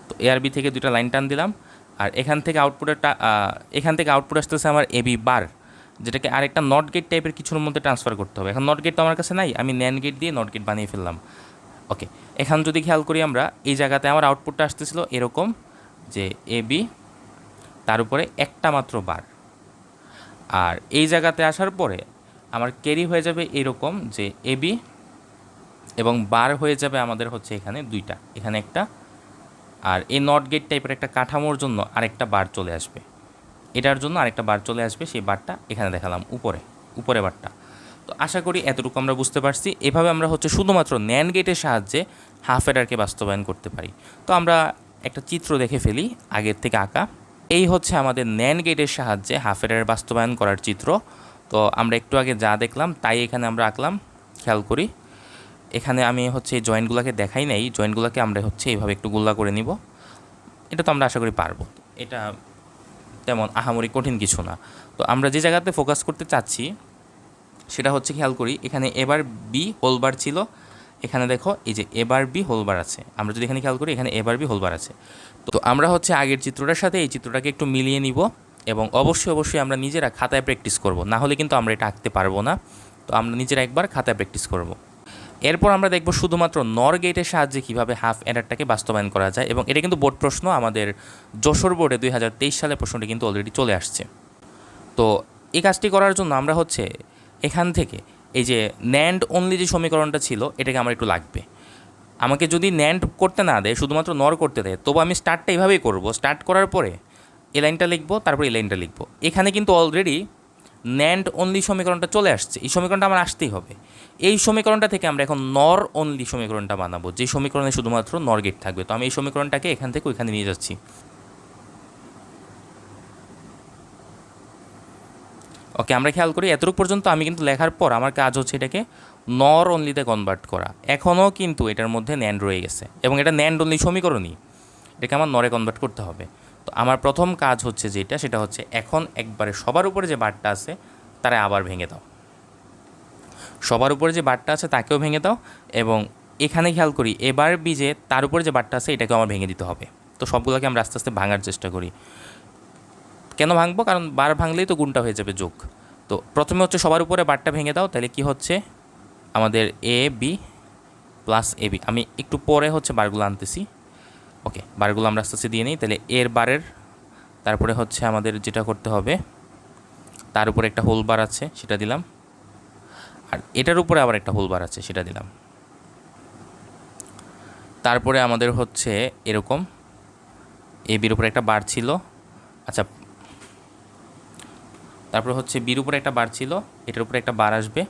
তো এ আর বি থেকে দুইটা লাইন টান দিলাম, আর এখান থেকে আউটপুট আসতেছে আমার এ বি বার, যেটাকে আরেকটা নট গেট টাইপের কিছুর মধ্যে ট্রান্সফার করতে হবে। এখন নট গেট তো আমার কাছে নাই, আমি ন্যান গেট দিয়ে নট গেট বানিয়ে ফেললাম। ওকে, এখন যদি খেয়াল করি আমরা, এই জায়গাতে আমার আউটপুটটা আসতেছিল এরকম যে এ বি, তার উপরে একটা মাত্র বার। আর এই জায়গাতে আসার পরে আমার ক্যারি হয়ে যাবে এরকম যে এ বি, এবং বার হয়ে যাবে আমাদের হচ্ছে এখানে দুইটা, এখানে একটা, আর এই নট গেট টাইপের একটা কাঠামোর জন্য আরেকটা বার চলে আসবে, এটার জন্য আরেকটা বার চলে আসবে। সেই বারটা এখানে দেখালাম উপরে বারটা। তো আশা করি এতটুকু আমরা বুঝতে পারছি। এভাবে আমরা হচ্ছে শুধুমাত্র ন্যান গেটের সাহায্যে হাফ অ্যাডারকে বাস্তবায়ন করতে পারি। তো আমরা একটা চিত্র দেখে ফেলি আগের থেকে আঁকা। এই হচ্ছে আমাদের ন্যান গেটের সাহায্যে হাফ অ্যাডার বাস্তবায়ন করার চিত্র। তো আমরা একটু আগে যা দেখলাম তাই এখানে আমরা আঁকলাম, খেয়াল করি। এখানে আমি হচ্ছে এই জয়েন্টগুলোকে দেখাই নাই, জয়েন্টগুলোকে আমরা হচ্ছে এইভাবে একটু গোল্লা করে নিব। এটা তো আমরা আশা করি পারবো, এটা তেমন আহামরি কঠিন কিছু না। তো আমরা যে জায়গাতে ফোকাস করতে চাচ্ছি সেটা হচ্ছে, খেয়াল করি এখানে এবার বি হোলবার ছিল, এখানে দেখো এই যে এবার বি হোলবার আছে। আমরা যদি এখানে খেয়াল করি এখানে এবার বি হোলবার আছে। তো আমরা হচ্ছে আগের চিত্রটার সাথে এই চিত্রটাকে একটু মিলিয়ে নিব, এবং অবশ্যই আমরা নিজেরা খাতায় প্র্যাকটিস করব, না হলে কিন্তু আমরা এটা আঁকতে পারবো না। তো আমরা নিজেরা একবার খাতায় প্র্যাকটিস করব। এরপর আমরা দেখব শুধুমাত্র নর গেটের সাহায্যে কীভাবে হাফ অ্যাডারটাকে বাস্তবায়ন করা যায়, এবং এটা কিন্তু বোর্ড প্রশ্ন, আমাদের যশোর বোর্ডে 2023 সালে প্রশ্নটি কিন্তু অলরেডি চলে আসছে। তো এই কাজটি করার জন্য আমরা হচ্ছে এখান থেকে এই যে ন্যান্ড অনলি যে সমীকরণটা ছিল এটাকে আমার একটু লাগবে। আমাকে যদি ন্যান্ড করতে না দেয়, শুধুমাত্র নর করতে দেয়, তবু আমি স্টার্টটা এইভাবেই করব। স্টার্ট করার পরে এই লাইনটা লিখবো, তারপরে এই লাইনটা লিখবো। এখানে কিন্তু অলরেডি ন্যান্ড অনলি সমীকরণটা চলে আসছে, এই সমীকরণটা আমার আসতেই হবে। এই সমীকরণটা থেকে আমরা এখন নর অনলি সমীকরণটা বানাবো, যে সমীকরণে শুধুমাত্র নর গেট থাকবে। তো আমি এই সমীকরণটাকে এখান থেকে ওইখানে নিয়ে যাচ্ছি। ওকে, আমরা খেয়াল করি এতটুকু পর্যন্ত আমি কিন্তু লেখার পর আমার কাজ হচ্ছে এটাকে নর অনলিতে কনভার্ট করা। এখনও কিন্তু এটার মধ্যে ন্যান্ড রয়ে গেছে, এবং এটা ন্যান্ড অনলি সমীকরণই, এটাকে আমার নরে কনভার্ট করতে হবে। তো আমার প্রথম কাজ হচ্ছে যেটা, সেটা হচ্ছে এখন একবারে সবার উপরে যে বারটা আছে তারা আবার ভেঙে দাও। সবার উপরে যে বারটা আছে তাকেও ভেঙে দাও, এবং এখানে খেয়াল করি এবার বীজে তার উপরে যে বারটা আছে এটাকেও আমার ভেঙে দিতে হবে। তো সবগুলোকে আমরা আস্তে আস্তে ভাঙার চেষ্টা করি। কেন ভাঙবো? কারণ বার ভাঙলেই তো গুণটা হয়ে যাবে যোগ। তো প্রথমে হচ্ছে সবার উপরে বারটা ভেঙে দাও, তাহলে কি হচ্ছে আমাদের A B plus A B. আমি একটু পরে হচ্ছে বারগুলো আনতেছি। ওকে, বারগুলো আমরা আস্তে আস্তে দিয়ে নিই। তাহলে এর বারের তারপরে হচ্ছে আমাদের যেটা করতে হবে, তার উপরে একটা হোল বার আছে সেটা দিলাম, আর এটার উপরে আবার একটা হোল বার আছে সেটা দিলাম। তারপরে আমাদের হচ্ছে এরকম এ বির উপরে একটা বার ছিল, আচ্ছা, তারপরে হচ্ছে বির উপরে একটা বার ছিল, এটার উপরে একটা বার আসবে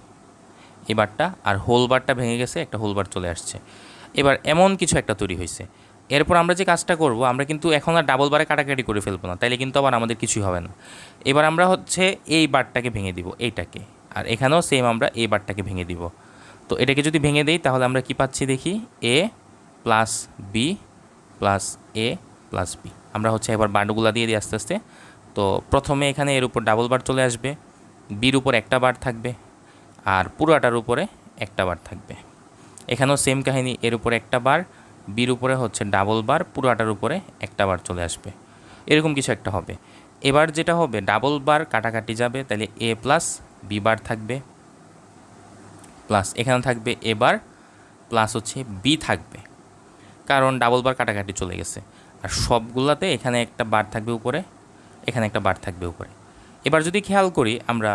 এই বারটা, আর হোল বারটা ভেঙে গেছে, একটা হোল বার চলে আসছে। এবার এমন কিছু একটা তৈরি হয়েছে। এরপর আমরা যে কাজটা করব, আমরা কিন্তু এখন আর ডাবল বারে কাটাকাটি করে ফেলবো না, তাইলে কিন্তু আবার আমাদের কিছুই হবে না। এবার আমরা হচ্ছে এই বারটাকে ভেঙে দিব, এইটাকে, আর এখানেও সেম আমরা এই বারটাকে ভেঙে দিব। তো এটাকে যদি ভেঙে দিই তাহলে আমরা কি পাচ্ছি দেখি, এ প্লাস বি প্লাস এ প্লাস বি। আমরা হচ্ছে এবার বারগুলা দিয়ে দিই আস্তে আস্তে। তো প্রথমে এখানে এর উপর ডাবল বার চলে আসবে, বির উপর একটা বার থাকবে, আর পুরোটার উপরে একটা বার থাকবে। এখানেও সেম কাহিনী, এর উপরে একটা বার, বির উপরে হচ্ছে ডাবল বার, পুরোটার উপরে একটা বার চলে আসবে, এরকম কিছু একটা হবে। এবার যেটা হবে, ডাবল বার কাটাকাটি যাবে, তাহলে এ প্লাস বি বার থাকবে, প্লাস এখানে থাকবে এ বার প্লাস হচ্ছে বি থাকবে, কারণ ডাবল বার কাটাকাটি চলে গেছে। আর সবগুলাতে এখানে একটা বার থাকবে উপরে, এখানে একটা বার থাকবে উপরে। এবার যদি খেয়াল করি, আমরা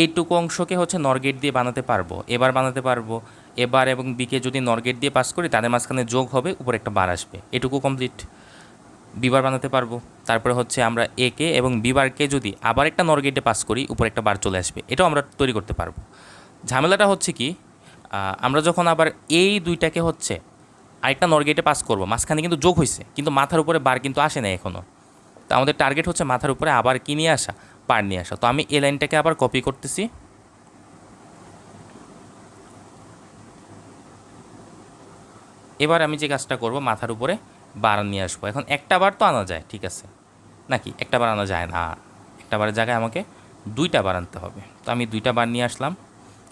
এইটুকু অংশকে হচ্ছে নর গেট দিয়ে বানাতে পারবো, এবার বানাতে পারবো। এবার এবং বিকে যদি নর গেট দিয়ে পাস করি, তাদের মাঝখানে যোগ হবে, উপরে একটা বার আসবে, এটুকু কমপ্লিট। বিবার বানাতে পারবো। তারপরে হচ্ছে আমরা একে এবং বিবারকে যদি আবার একটা নর গেটে পাস করি, উপরে একটা বার চলে আসবে, এটাও আমরা তৈরি করতে পারবো। ঝামেলাটা হচ্ছে কি, আমরা যখন আবার এই দুইটাকে হচ্ছে আরেকটা নর গেটে পাস করবো, মাঝখানে কিন্তু যোগ হয়েছে, কিন্তু মাথার উপরে বার কিন্তু আসে না এখনও। তো আমাদের টার্গেট হচ্ছে মাথার উপরে আবার কি নিয়ে আসা, বার নিয়ে আসা। তো আমি এই লাইনটাকে আবার কপি করতেছি, এবার আমি যে কাজটা করব, মাথার উপরে বার নিয়ে আসবো। এখন একটা বার তো আনা যায়, ঠিক আছে নাকি? একটা বার আনা যায় না, একটা বারের জায়গায় আমাকে দুইটা বার আনতে হবে। তো আমি দুইটা বার নিয়ে আসলাম।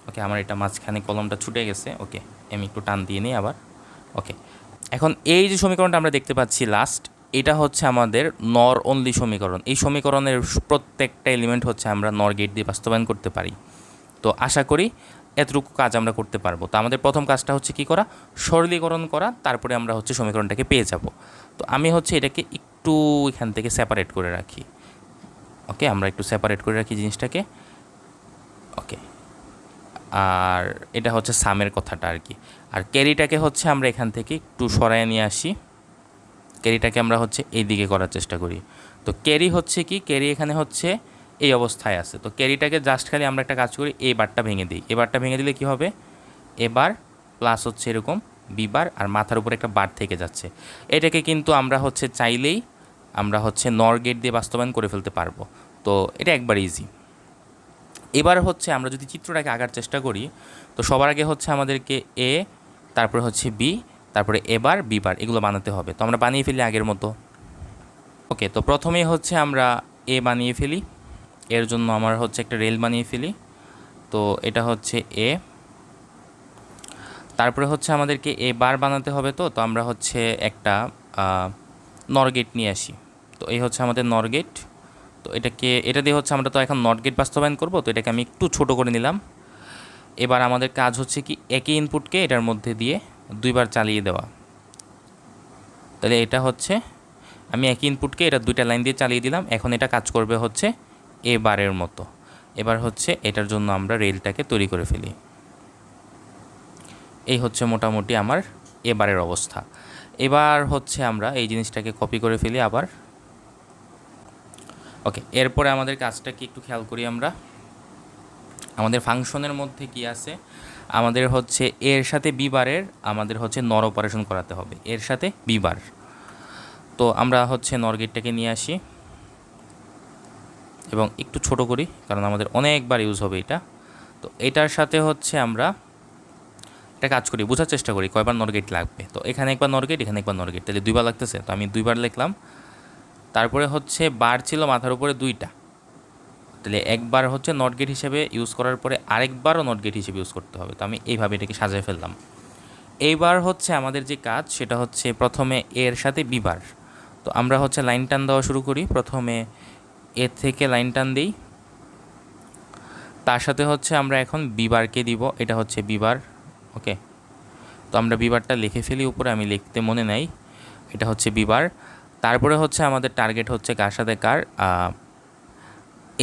ওকে, আমার এটা মাঝখানে কলমটা ছুটে গেছে। ওকে, আমি একটু টান দিয়ে নিই আবার। ওকে, এখন এই যে সমীকরণটা আমরা দেখতে পাচ্ছি লাস্ট, এটা হচ্ছে আমাদের নর অনলি সমীকরণ। এই সমীকরণের প্রত্যেকটা এলিমেন্ট হচ্ছে আমরা নর গেট দিয়ে বাস্তবায়ন করতে পারি। তো আশা করি এতটুকু কাজ আমরা করতে পারবো। তো আমাদের প্রথম কাজটা হচ্ছে কি করা, সরলীকরণ করা, তারপরে আমরা হচ্ছে সমীকরণটাকে পেয়ে যাব। তো আমি হচ্ছে এটাকে একটু এখান থেকে সেপারেট করে রাখি। ওকে, আমরা একটু সেপারেট করে রাখি জিনিসটাকে। ওকে, আর এটা হচ্ছে সামের কথাটা আর কি। আর ক্যারিটাকে হচ্ছে আমরা এখান থেকে একটু সরায় নিয়ে আসি, ক্যারিটাকে আমরা হচ্ছে এই দিকে করার চেষ্টা করি। তো ক্যারি হচ্ছে কি, ক্যারি এখানে হচ্ছে এই অবস্থায় আছে। তো ক্যারিটাকে জাস্ট খালি আমরা একটা কাজ করি, এই বারটা ভেঙে দিই। এই বারটা ভেঙে দিলে কি হবে, এবার প্লাস হচ্ছে এরকম বিবার, আর মাথার উপরে একটা বার থেকে যাচ্ছে। এটাকে কিন্তু আমরা হচ্ছে চাইলেই আমরা হচ্ছে নর গেট দিয়ে বাস্তবায়ন করে ফেলতে পারবো। তো এটা একবার ইজি। এবার হচ্ছে আমরা যদি চিত্রটাকে আঁকার চেষ্টা করি, তো সবার আগে হচ্ছে আমাদেরকে এ, তারপরে হচ্ছে বি, তারপরে এবার বিবার, এগুলো বানাতে হবে। তো আমরা বানিয়ে ফেলি আগের মতো। ওকে, তো প্রথমেই হচ্ছে আমরা এ বানিয়ে ফেলি, এর জন্য আমার হচ্ছে একটা রেল বানিয়ে ফেলি। তো এটা হচ্ছে এ, তারপরে হচ্ছে আমাদেরকে এ বার বানাতে হবে। তো তো আমরা হচ্ছে একটা নর গেট নিয়ে আসি। তো এই হচ্ছে আমাদের নর গেট। তো এটা দিয়ে হচ্ছে আমরা তো এখন নট গেট বাস্তবায়ন করব। তো এটাকে আমি একটু ছোট করে নিলাম। এবার আমাদের কাজ হচ্ছে কি, একই ইনপুটকে এটার মধ্যে দিয়ে দুইবার চালিয়ে দেওয়া। তাহলে এটা হচ্ছে আমি একই ইনপুটকে এটা দুইটা লাইন দিয়ে চালিয়ে দিলাম। এখন এটা কাজ করবে হচ্ছে এ বারের মতো। এবার হচ্ছে এটার জন্য আমরা রেলটাকে তৈরি করে ফেলি। এই হচ্ছে মোটামুটি আমার এবারের অবস্থা। এবার হচ্ছে আমরা এই জিনিসটাকে কপি করে ফেলি আবার। ওকে, এরপরে আমাদের কাজটাকে একটু খেয়াল করি আমরা। আমাদের ফাংশনের মধ্যে কি আছে, আমাদের হচ্ছে এর সাথে বিবারের আমাদের হচ্ছে নর অপারেশন করাতে হবে, এর সাথে বিবার। তো আমরা হচ্ছে নর গেটটাকে নিয়ে আসি এবং একটু ছোট করি, কারণ আমাদের অনেকবার ইউজ হবে এটা। তো এটার সাথে হচ্ছে আমরা একটা কাজ করি, বোঝার চেষ্টা করি কয়বার নর গেট লাগবে। তো এখানে একবার নর গেট, এখানে একবার নর গেট, তাহলে দুইবার লাগতেছে। তো আমি দুইবার লিখলাম। তারপরে হচ্ছে বার ছিল মাথার উপরে দুইটা, তাহলে একবার হচ্ছে নট গেট হিসেবে ইউজ করার পরে আরেকবারও নট গেট হিসেবে ইউজ করতে হবে। তো আমি এইভাবে এটাকে সাজিয়ে ফেললাম। এইবার হচ্ছে আমাদের যে কাজ সেটা হচ্ছে প্রথমে এর সাথে বিবার। তো আমরা হচ্ছে লাইন টান দেওয়া শুরু করি। প্রথমে এ থেকে লাইন টান দিই, তার সাথে হচ্ছে আমরা এখন বিবারকে দিব। এটা হচ্ছে বিবার। ওকে, তো আমরা বিবারটা লিখে ফেলি উপরে, আমি লিখতে মনে নাই। এটা হচ্ছে বিবার। তারপরে হচ্ছে আমাদের টার্গেট হচ্ছে কার সাথে কার,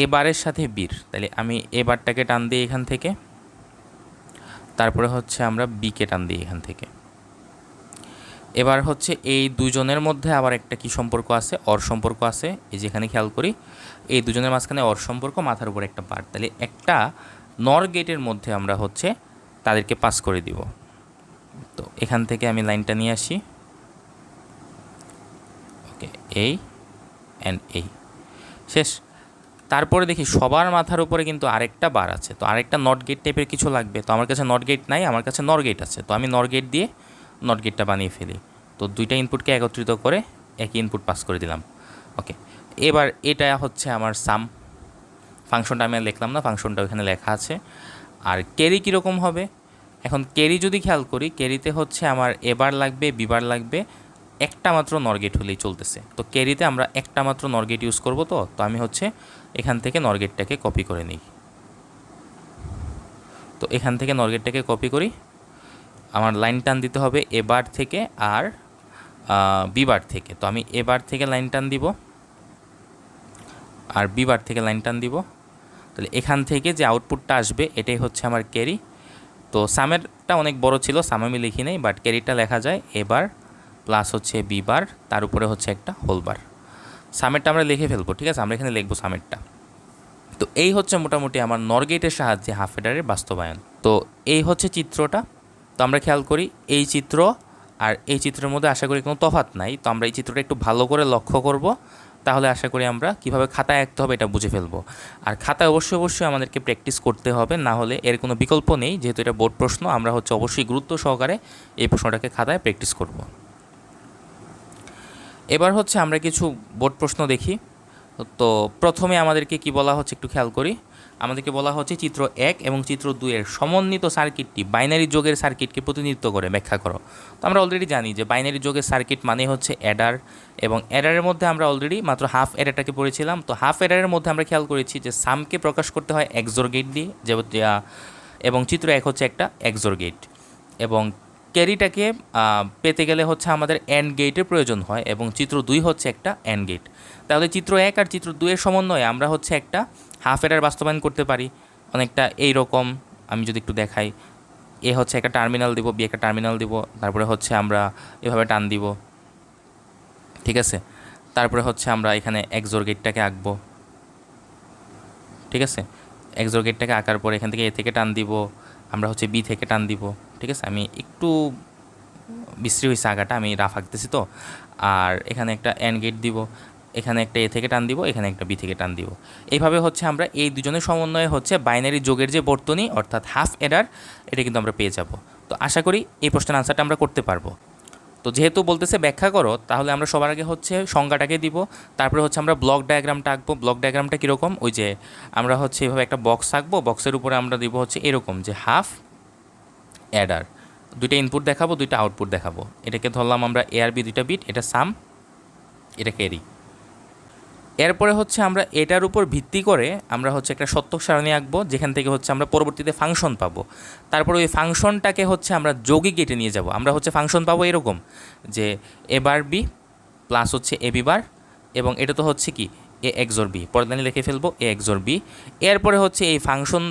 এবারের সাথে বীর। তাহলে আমি এবারটাকে টান দিই এখান থেকে, তারপরে হচ্ছে আমরা বিকে টান দিই এখান থেকে। এবার হচ্ছে এই দুজনের মধ্যে আবার একটা কি সম্পর্ক আছে, অর সম্পর্ক আছে। এই যেখানে খেয়াল করি এই দুজনের মাঝখানে অর সম্পর্ক, মাথার উপর একটা বার। তাহলে একটা নর গেটের মধ্যে আমরা হচ্ছে তাদেরকে পাস করে দিব। তো এখান থেকে আমি লাইনটা নিয়ে আসি। ওকে, এই অ্যান্ড এই শেষ। তারপরে দেখি সবার মাথার উপরে কিন্তু আরেকটা বার আছে। তো আরেকটা নট গেট টাইপের কিছু লাগবে। তো আমার কাছে নট গেট নাই, আমার কাছে নর গেট আছে। তো আমি নর গেট দিয়ে নট গেটটা বানিয়ে ফেলি। তো দুইটা ইনপুটকে একত্রিত করে একই ইনপুট পাস করে দিলাম। ওকে, এবার এটা হচ্ছে আমার সাম ফাংশনটা। আমি লিখলাম না, ফাংশনটা ওখানে লেখা আছে। আর ক্যারি কীরকম হবে, এখন ক্যারি যদি খেয়াল করি, ক্যারিতে হচ্ছে আমার এবার লাগবে, বিবার লাগবে, একটা মাত্র নরগেট হলেই চলতেছে। তো ক্যারিতে আমরা একটা মাত্র নরগেট ইউজ করব। তো আমি হচ্ছে এখান থেকে নরগেটটাকে কপি করে নিই। তো এখান থেকে নরগেটটাকে কপি করি। আমার লাইন টান দিতে হবে এবার থেকে আর বিবার থেকে। তো আমি এবার থেকে লাইন টান দিব আর বিবার থেকে লাইন টান দিব। তাহলে এখান থেকে যে আউটপুটটা আসবে এটাই হচ্ছে আমার ক্যারি। তো সামেরটা অনেক বড় ছিল, সাম আমি লিখি নাই, বাট ক্যারিটা লেখা যায় এবার প্লাস হচ্ছে বিবার, তার উপরে হচ্ছে একটা হোলবার। সামেরটা আমরা লিখে ফেলবো, ঠিক আছে, আমরা এখানে লিখবো সামেরটা। তো এই হচ্ছে মোটামুটি আমার নর গেটের সাহায্যে হাফ এডারের বাস্তবায়ন। তো এই হচ্ছে চিত্রটা। তো আমরা খেয়াল করি এই চিত্র আর এই চিত্রের মধ্যে আশা করি কোনো তফাৎ নাই। তো আমরা এই চিত্রটা একটু ভালো করে লক্ষ্য করব, তাহলে আশা করি আমরা কীভাবে খাতায় আঁকতে হবে এটা বুঝে ফেলবো। আর খাতায় অবশ্যই আমাদেরকে প্র্যাকটিস করতে হবে, না হলে এর কোনো বিকল্প নেই। যেহেতু এটা বোর্ড প্রশ্ন, আমরা হচ্ছে অবশ্যই গুরুত্ব সহকারে এই প্রশ্নটাকে খাতায় প্র্যাকটিস করব। এবার হচ্ছে আমরা কিছু বোর্ড প্রশ্ন দেখি। তো প্রথমে আমাদেরকে কি বলা হচ্ছে একটু খেয়াল করি। আমাদেরকে বলা হচ্ছে চিত্র 1 এবং চিত্র 2 এর সমন্বিত সার্কিটটি বাইনারি যোগের সার্কিটকে প্রতিনিধিত্ব করে ব্যাখ্যা করো। তো আমরা অলরেডি জানি যে বাইনারি যোগের সার্কিট মানে হচ্ছে অ্যাডার, এবং অ্যাডারের মধ্যে আমরা অলরেডি মাত্র হাফ অ্যাডারটাকে পড়েছিলাম। তো হাফ অ্যাডারের মধ্যে আমরা খেয়াল করেছি যে সামকে প্রকাশ করতে হয় এক্সোর গেট দিয়ে, এবং চিত্র 1 হচ্ছে একটা এক্সোর গেট, এবং ক্যারিটাকে পেতে গেলে হচ্ছে আমাদের অ্যান্ড গেটের প্রয়োজন হয়, এবং চিত্র 2 হচ্ছে একটা অ্যান্ড গেট। তাহলে চিত্র 1 আর চিত্র 2 এর সমন্বয়ে আমরা হচ্ছে একটা হাফ এডার বাস্তবায়ন করতে পারি অনেকটা এই রকম। আমি যদি একটু দেখাই, এ হচ্ছে একটা টার্মিনাল দিব, বি একটা টার্মিনাল দিব, তারপরে হচ্ছে আমরা এভাবে টান দিব, ঠিক আছে। তারপরে হচ্ছে আমরা এখানে এক্সোর গেটটাকে আঁকবো, ঠিক আছে। এক্সোর গেটটাকে আঁকার পরে এখান থেকে এ থেকে টান দিব, আমরা হচ্ছে বি থেকে টান দিব, ঠিক আছে। আমি একটু বিশ্রী হয়েছে আঁকাটা, আমি রাফ আঁকতেছি তো। আর এখানে একটা অ্যান্ড গেট দিব, এখানে একটা এ থেকে টান দিব, এখানে একটা বি থেকে টান দিব। এইভাবে হচ্ছে আমরা এই দুজনের সমন্বয়ে হচ্ছে বাইনারি যোগের যে বর্তনী অর্থাৎ হাফ এডার, এটা কিন্তু আমরা পেয়ে যাব। তো আশা করি এই প্রশ্নের আনসারটা আমরা করতে পারবো। তো যেহেতু বলতেছে ব্যাখ্যা করো, তাহলে আমরা সবার আগে হচ্ছে সংজ্ঞাটাকে দিব, তারপরে হচ্ছে আমরা ব্লক ডায়াগ্রামটা আঁকবো। ব্লক ডায়াগ্রামটা কীরকম, ওই যে আমরা হচ্ছে এভাবে একটা বক্স আঁকবো, বক্সের উপরে আমরা দিব হচ্ছে এরকম যে হাফ অ্যাডার, দুইটা ইনপুট দেখাবো, দুইটা আউটপুট দেখাবো। এটাকে ধরলাম আমরা এ আর বি দুইটা বিট, এটা সাম, এটা ক্যারি। এরপরে হচ্ছে আমরা এটার উপর ভিত্তি করে আমরা হচ্ছে একটা সত্যক সারণী আঁকবো, যেখান থেকে হচ্ছে আমরা পরবর্তীতে ফাংশন পাবো। তারপরে ওই ফাংশনটাকে হচ্ছে আমরা যৌগিক গেটে নিয়ে যাব। আমরা হচ্ছে ফাংশন পাবো এরকম যে এ বার বি প্লাস হচ্ছে এ বি বার, এবং এটা তো হচ্ছে কি এ এক্সোর বি, পরদানি লিখে ফেলবো এ এক্সোর বি। এরপরে হচ্ছে এই ফাংশন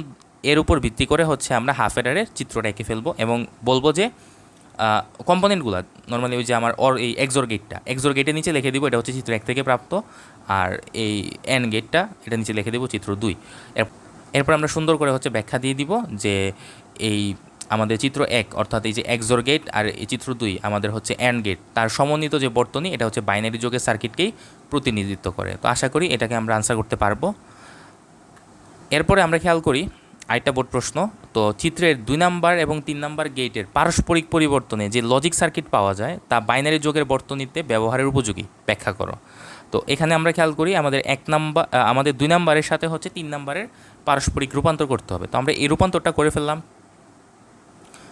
এর উপর ভিত্তি করে হচ্ছে আমরা হাফ এডারের চিত্রটা এঁকে ফেলবো, এবং বলবো যে কম্পোনেন্টগুলো নর্মালি ওই যে আমার এই এক্সোর গেটের নিচে লিখে দিব এটা হচ্ছে চিত্র 1 থেকে প্রাপ্ত, আর এই অ্যান্ড গেটটা এটা নিচে লিখে দেবো চিত্র 2। এরপর আমরা সুন্দর করে হচ্ছে ব্যাখ্যা দিয়ে দিব যে এই আমাদের চিত্র 1 অর্থাৎ এই যে এক্সোর গেট আর এই চিত্র 2 আমাদের হচ্ছে অ্যান্ড গেট, তার সমন্বিত যে বর্তনী এটা হচ্ছে বাইনারি যোগের সার্কিটকেই প্রতিনিধিত্ব করে। তো আশা করি এটাকে আমরা আনসার করতে পারবো। এরপরে আমরা খেয়াল করি আরেকটা বোর্ড প্রশ্ন। তো চিত্রের 2 নাম্বার এবং 3 নাম্বার গেটের পারস্পরিক পরিবর্তনে যে লজিক সার্কিট পাওয়া যায় তা বাইনারি যোগের বর্তনীতে ব্যবহারের উপযোগী ব্যাখ্যা করো। তো তো এখানে আমরা খেয়াল করি আমাদের আমাদের 2 নাম্বারের সাথে হচ্ছে 3 নাম্বারের পারস্পরিক রূপান্তর করতে হবে। তো আমরা এই রূপান্তরটা করে ফেললাম।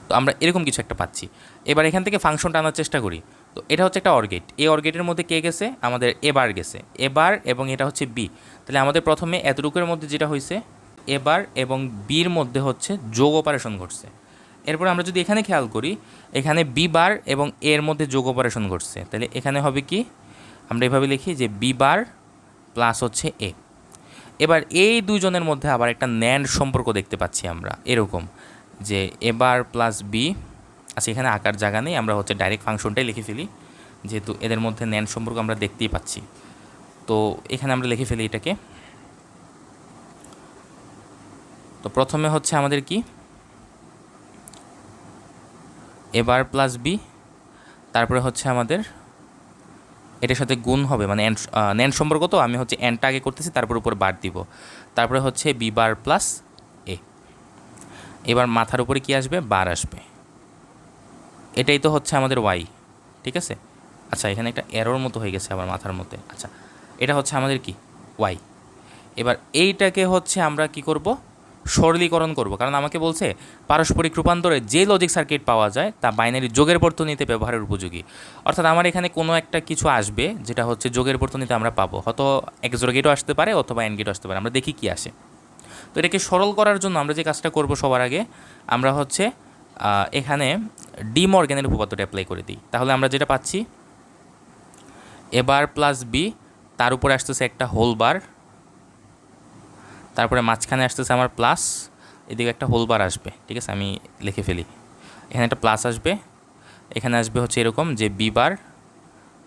তো আমরা এরকম কিছু একটা পাচ্ছি। এবার এখান থেকে ফাংশনটা আনার চেষ্টা করি। তো এটা হচ্ছে একটা অর গেট। এই অর গেটের মধ্যে কে গেছে? আমাদের এ বার গেছে, এ বার এবং এটা হচ্ছে বি। তাহলে আমাদের প্রথমে এতটুকুর মধ্যে যেটা হয়েছে এ বার এবং বির মধ্যে হচ্ছে যোগ অপারেশন ঘটছে। এরপর আমরা যদি এখানে খেয়াল করি, এখানে বি বার এবং এর মধ্যে যোগ অপারেশন ঘটছে। তাহলে এখানে হবে কি, আমরা এভাবে লিখি যে বি বার প্লাস হচ্ছে এ। এবার এই দুজনের মধ্যে আবার একটা ন্যান্ড সম্পর্ক দেখতে পাচ্ছি আমরা, এরকম যে এ বার প্লাস বি। আচ্ছা, এখানে আকার জায়গা নেই, আমরা হচ্ছে ডাইরেক্ট ফাংশনটাই লিখে ফেলি, যেহেতু এদের মধ্যে ন্যান্ড সম্পর্ক আমরা দেখতেই পাচ্ছি। তো এখানে আমরা লিখে ফেলি এটাকে। তো প্রথমে হচ্ছে আমাদের কি, এ বার প্লাস বি, তারপরে হচ্ছে আমাদের এটার সাথে গুণ হবে, মানে ন্যান্ড সম্পর্ক, তো আমি হচ্ছে এনটা আগে করতেছি, তারপর উপর বার দিব। তারপরে হচ্ছে বি বার প্লাস এ। এবার মাথার উপরে কি আসবে? বার আসবে। এটাই তো হচ্ছে আমাদের ওয়াই, ঠিক আছে। আচ্ছা, এখানে একটা এরর মতো হয়ে গেছে আবার মাথার মধ্যে। আচ্ছা, এটা হচ্ছে আমাদের কি ওয়াই। এবার এইটাকে হচ্ছে আমরা কি করব? সরলীকরণ করব, কারণ আমাকে বলছে পারস্পরিক রূপান্তরে যে লজিক সার্কিট পাওয়া যায় তা বাইনারি যোগের বর্তনীতে ব্যবহারের উপযোগী। অর্থাৎ আমার এখানে কোনো একটা কিছু আসবে যেটা হচ্ছে যোগের বর্তনীতে আমরা পাবো, হয়তো এক্সোর গেটও আসতে পারে অথবা এন গেটও আসতে পারে, আমরা দেখি কি আসে। তো এটাকে সরল করার জন্য আমরা যে কাজটা করব, সবার আগে আমরা হচ্ছে এখানে ডি মর্গ্যানের উপপাদ্যটা অ্যাপ্লাই করে দিই। তাহলে আমরা যেটা পাচ্ছি, এ বার প্লাস বি, তার উপরে আসতেছে একটা হোল বার, তারপরে মাঝখানে আসতেছে আমার প্লাস, এদিকে একটা হোল বার আসবে, ঠিক আছে। আমি লিখে ফেলি, এখানে একটা প্লাস আসবে, এখানে আসবে হচ্ছে এরকম যে বি বার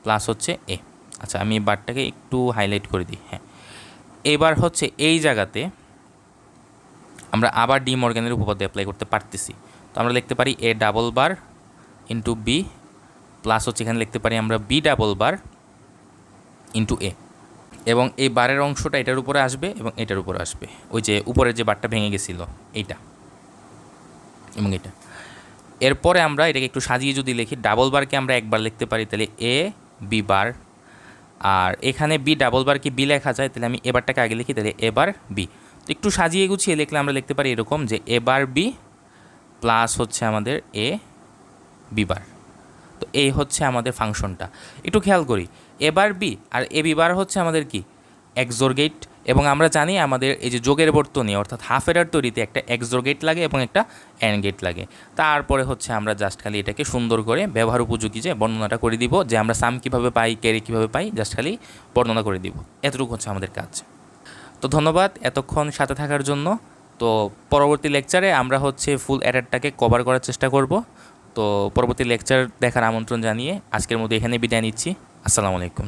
প্লাস হচ্ছে এ। আচ্ছা, আমি বারটাকে একটু হাইলাইট করে দিই। হ্যাঁ, এবার হচ্ছে এই জায়গাতে আমরা আবার ডি মর্গ্যানের উপপাদ্য অ্যাপ্লাই করতে পারতেছি। তো আমরা লিখতে পারি A double bar into B plus হচ্ছে এখানে লিখতে পারি আমরা B double bar into A. এবং এই বারের অংশটা এটার উপরে আসবে এবং এটার উপরে আসবে, ওই যে উপরের যে বারটা ভেঙে গেছিলো এইটা এবং এটা। এরপরে আমরা এটাকে একটু সাজিয়ে যদি লিখি, ডাবল বারকে আমরা একবার লিখতে পারি, তাহলে এ বি বার, আর এখানে বি ডাবল বার কি বি লেখা যায়, তাহলে আমি এবারটাকে আগে লিখি, তাহলে এবার বি। তো একটু সাজিয়ে গুছিয়ে লিখলে আমরা লিখতে পারি এরকম যে এবার বি প্লাস হচ্ছে আমাদের এ বি বার। তো এই হচ্ছে আমাদের ফাংশনটা। একটু খেয়াল করি, এবার বি আর এ বি বার হচ্ছে আমাদের কি এক্সোর গেট, এবং আমরা জানি আমাদের এই যে যোগের বর্তনী অর্থাৎ হাফ এডার তৈরিতে একটা এক্সোর গেট লাগে এবং একটা অ্যান্ড গেট লাগে। তারপরে হচ্ছে আমরা জাস্ট খালি এটাকে সুন্দর করে ব্যবহার উপযোগী যে বর্ণনাটা করে দিব, যে আমরা সাম কীভাবে পাই, ক্যারি কীভাবে পাই, জাস্ট খালি বর্ণনা করে দিব। এতটুকু হচ্ছে আমাদের কাজ। তো ধন্যবাদ এতক্ষণ সাথে থাকার জন্য। তো পরবর্তী লেকচারে আমরা হচ্ছে ফুল অ্যাডারটাকে কভার করার চেষ্টা করব। তো পরবর্তী লেকচার দেখার আমন্ত্রণ জানিয়ে আজকের মতো এখানে বিদায় নিচ্ছি। আসসালামু আলাইকুম।